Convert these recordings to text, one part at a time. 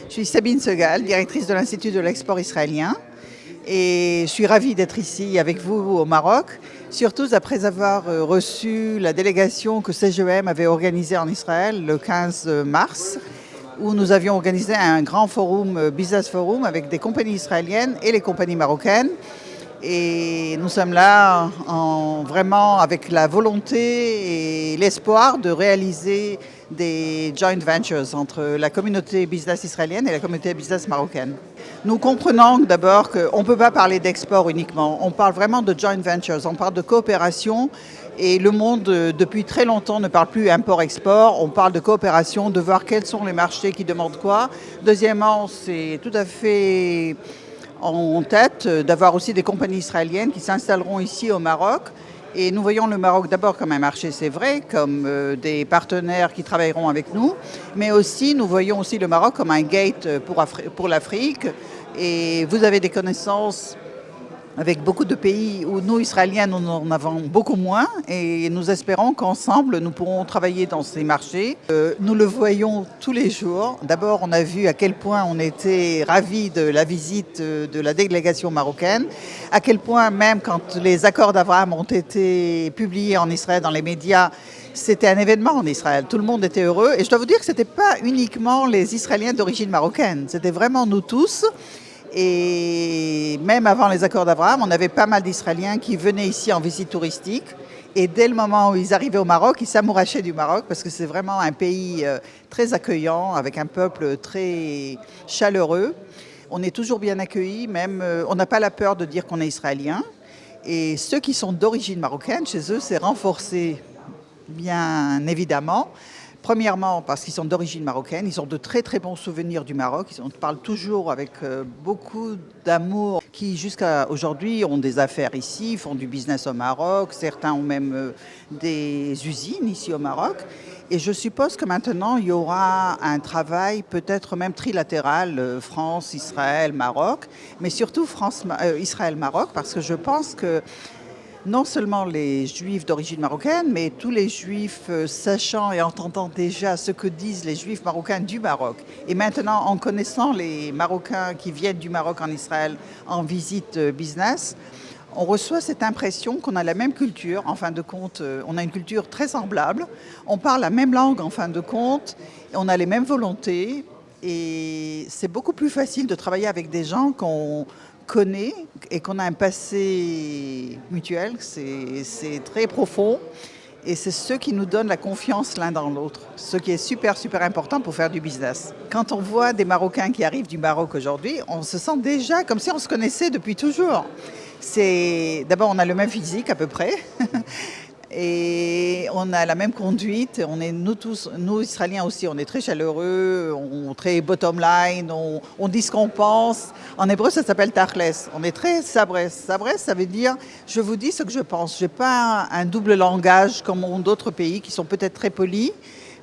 Je suis Sabine Segal, directrice de l'Institut de l'export israélien. Et je suis ravie d'être ici avec vous au Maroc, surtout après avoir reçu la délégation que CGEM avait organisée en Israël le 15 mars, où nous avions organisé un grand forum, business forum, avec des compagnies israéliennes et les compagnies marocaines. Et nous sommes là vraiment avec la volonté et l'espoir de réaliser des joint ventures entre la communauté business israélienne et la communauté business marocaine. Nous comprenons d'abord qu'on ne peut pas parler d'export uniquement, on parle vraiment de joint ventures, on parle de coopération et le monde depuis très longtemps ne parle plus import-export, on parle de coopération, de voir quels sont les marchés qui demandent quoi. Deuxièmement, c'est tout à fait en tête d'avoir aussi des compagnies israéliennes qui s'installeront ici au Maroc. Et nous voyons le Maroc d'abord comme un marché, c'est vrai, comme des partenaires qui travailleront avec nous, mais aussi nous voyons aussi le Maroc comme un gate pour l'Afrique. Et vous avez des connaissances avec beaucoup de pays où nous, Israéliens, nous en avons beaucoup moins et nous espérons qu'ensemble, nous pourrons travailler dans ces marchés. Nous le voyons tous les jours. D'abord, on a vu à quel point on était ravis de la visite de la délégation marocaine, à quel point même quand les accords d'Abraham ont été publiés en Israël dans les médias, c'était un événement en Israël. Tout le monde était heureux. Et je dois vous dire que ce n'était pas uniquement les Israéliens d'origine marocaine, c'était vraiment nous tous. Et même avant les accords d'Abraham, on avait pas mal d'Israéliens qui venaient ici en visite touristique. Et dès le moment où ils arrivaient au Maroc, ils s'amourachaient du Maroc parce que c'est vraiment un pays très accueillant, avec un peuple très chaleureux. On est toujours bien accueillis, même on n'a pas la peur de dire qu'on est israélien. Et ceux qui sont d'origine marocaine, chez eux, c'est renforcé, bien évidemment. Premièrement, parce qu'ils sont d'origine marocaine, ils ont de très très bons souvenirs du Maroc. On parle toujours avec beaucoup d'amour, qui jusqu'à aujourd'hui ont des affaires ici, font du business au Maroc. Certains ont même des usines ici au Maroc. Et je suppose que maintenant, il y aura un travail peut-être même trilatéral, France, Israël, Maroc, mais surtout Israël, Maroc, parce que je pense que non seulement les juifs d'origine marocaine, mais tous les juifs sachant et entendant déjà ce que disent les juifs marocains du Maroc. Et maintenant, en connaissant les Marocains qui viennent du Maroc en Israël en visite business, on reçoit cette impression qu'on a la même culture. En fin de compte, on a une culture très semblable. On parle la même langue en fin de compte. On a les mêmes volontés. Et c'est beaucoup plus facile de travailler avec des gens qu'on connaît et qu'on a un passé mutuel, c'est très profond et c'est ce qui nous donne la confiance l'un dans l'autre, ce qui est super super important pour faire du business. Quand on voit des Marocains qui arrivent du Maroc aujourd'hui, on se sent déjà comme si on se connaissait depuis toujours. D'abord on a le même physique à peu près. Et on a la même conduite, nous tous, nous Israéliens aussi, on est très chaleureux, très bottom line, on dit ce qu'on pense. En hébreu, ça s'appelle tachles. On est très sabres. Sabres, ça veut dire je vous dis ce que je pense. Je n'ai pas un double langage comme d'autres pays qui sont peut-être très polis,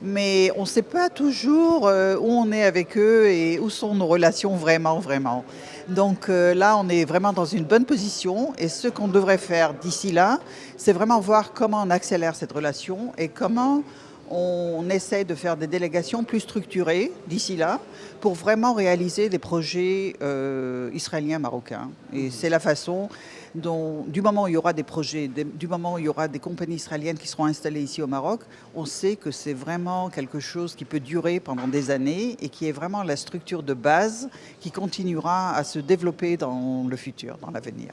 mais on ne sait pas toujours où on est avec eux et où sont nos relations vraiment, vraiment. Donc là, on est vraiment dans une bonne position et ce qu'on devrait faire d'ici là, c'est vraiment voir comment on accélère cette relation et comment on essaie de faire des délégations plus structurées d'ici là pour vraiment réaliser des projets israéliens marocains. Et c'est la façon dont, du moment où il y aura des projets, du moment où il y aura des compagnies israéliennes qui seront installées ici au Maroc, on sait que c'est vraiment quelque chose qui peut durer pendant des années et qui est vraiment la structure de base qui continuera à se développer dans le futur, dans l'avenir.